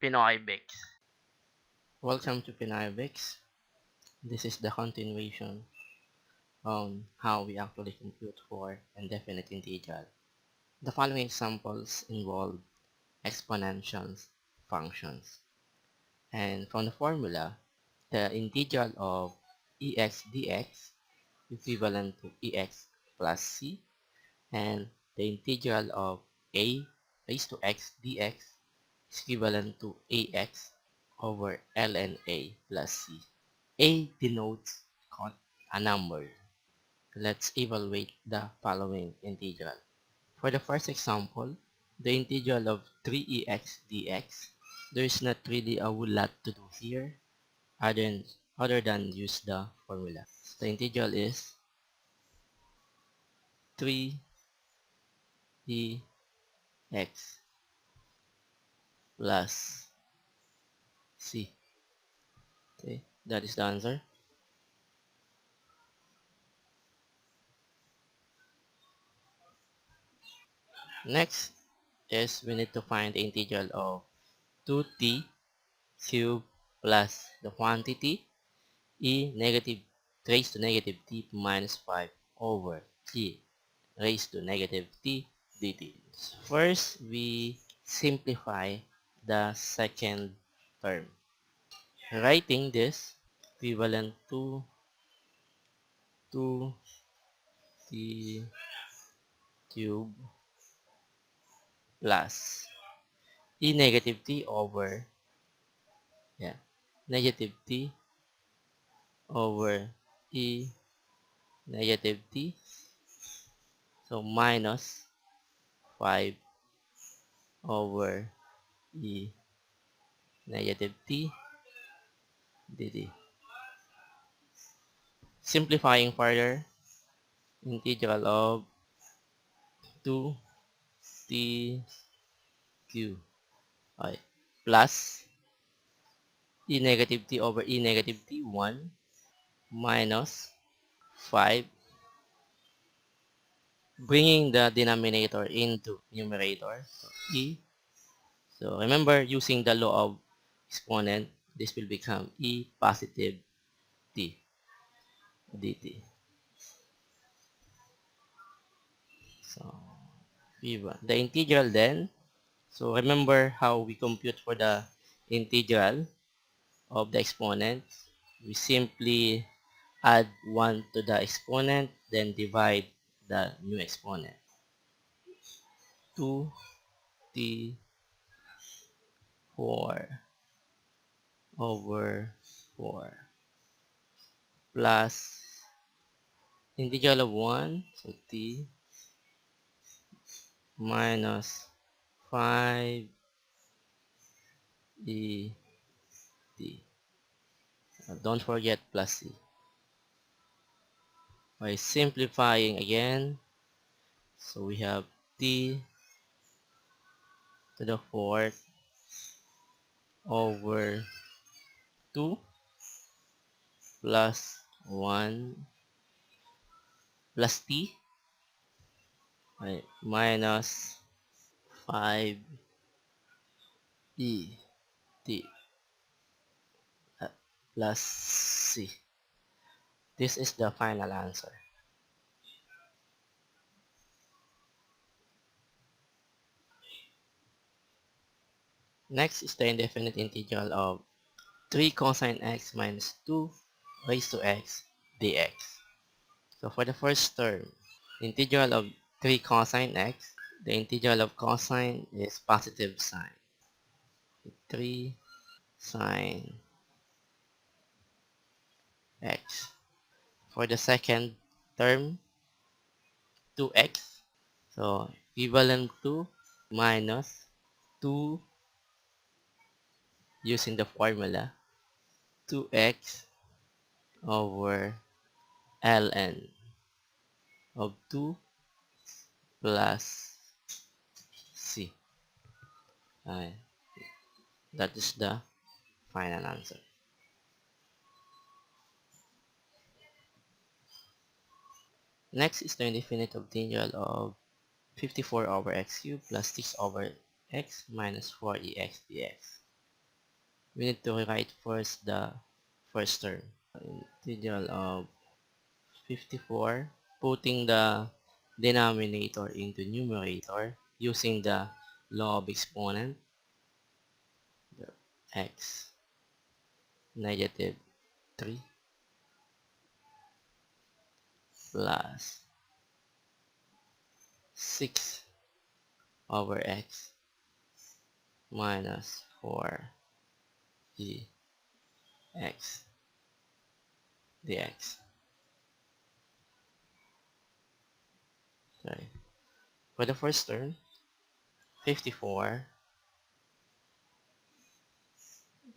Pinoy Bix. Welcome to Pinaibix. This is the continuation on how we actually compute for indefinite integral. The following examples involve exponential functions. And from the formula, the integral of ex dx equivalent to ex plus c, and the integral of a raised to x dx is equivalent to ax over ln a plus c. A denotes a number. Let's evaluate the following integral. For the first example, the integral of 3ex dx, there is not really a whole lot to do here other than use the formula. So the integral is 3ex plus c. Okay, that is the answer. Next is we need to find the integral of 2t cubed plus the quantity e negative raised to negative t minus 5 over t raised to negative t dt. First, we simplify the second term. Writing this equivalent to 2t cubed plus e negative t over negative t over e negative t, so minus 5 over e negative t dt. Simplifying further, integral of 2t cubed plus e negative t over e negative t 1 minus 5, bringing the denominator into numerator, so e. So remember, using the law of exponent, this will become e positive t dt. So the integral then, so remember how we compute for the integral of the exponent. We simply add 1 to the exponent, then divide the new exponent. 2t 4 over 4 plus integral of 1, so t minus 5 e t. Don't forget plus c. By simplifying again, so we have t to the 4th over 2 plus 1 plus t minus 5 e t plus c. This is the final answer. Next is the indefinite integral of 3 cosine x minus 2 raised to x dx. So for the first term, the integral of 3 cosine x, the integral of cosine is positive sign. 3 sine x. For the second term, 2x, so equivalent to minus 2 using the formula 2x over ln of 2 plus c. That is the final answer. Next is the indefinite integral of 54 over x cubed plus 6 over x minus 4ex dx. we need to write first the first term. Integral of 54, putting the denominator into numerator using the law of exponent, the x negative 3 plus 6 over x minus 4 dx dx. Sorry. For the first term, 54,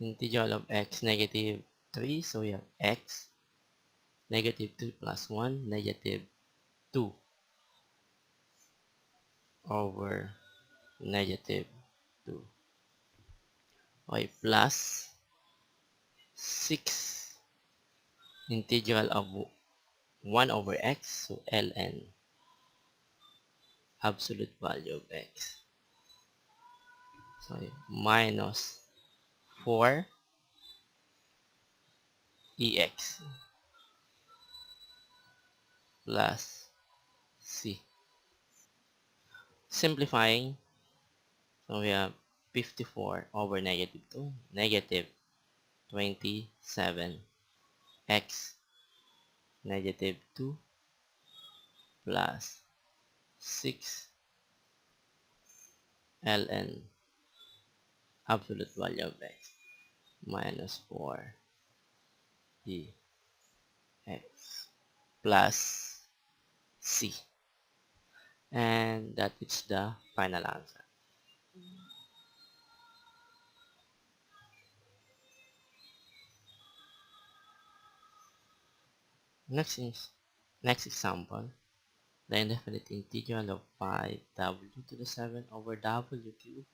integral of x negative 3, so we have x negative 3 plus 1, negative 2 over negative 2. Okay, plus 6 integral of 1 over x, so ln, absolute value of x. So minus 4 ex plus c. Simplifying, so we have 54 over negative 2, negative 27 x negative 2 plus 6 ln absolute value of x minus 4 ex plus c. And that is the final answer. Next example, the indefinite integral of 5w to the 7 over w cubed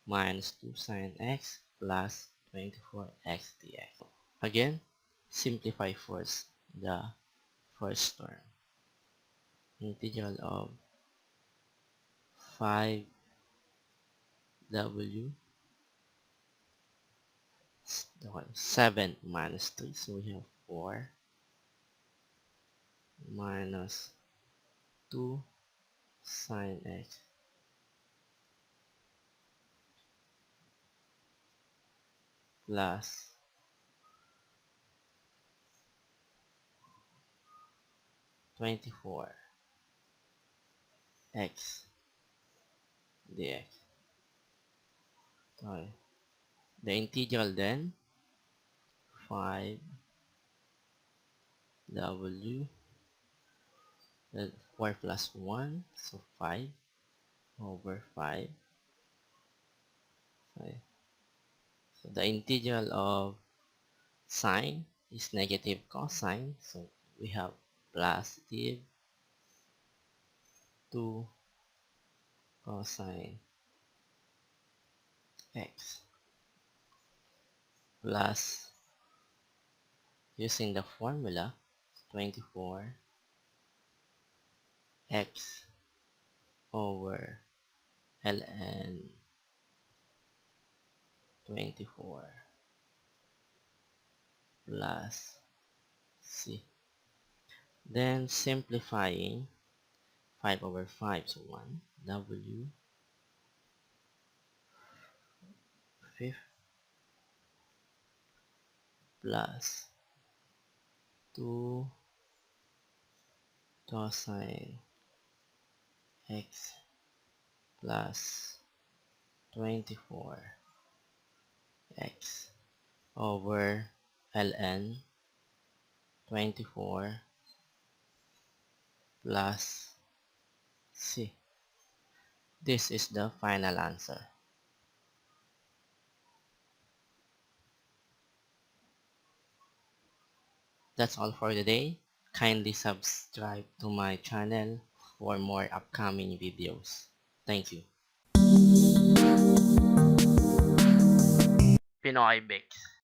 minus 2 sine x plus 24x dx. Again, simplify first the first term. Integral of 5w 7 minus 3, so we have 4 minus 2 sine x plus 24 x dx. Okay. The integral then, 5w, 4 plus 1, so 5 over 5. Okay. So the integral of sine is negative cosine, so we have positive 2 cosine x plus, using the formula, 24 x over ln 24 plus c. Then simplifying, 5 over 5, so 1, w 5 plus 2 cosine x plus 24 x over ln 24 plus c. This is the final answer. That's all for today. Kindly subscribe to my channel for more upcoming videos. Thank you. Pinoy Bix.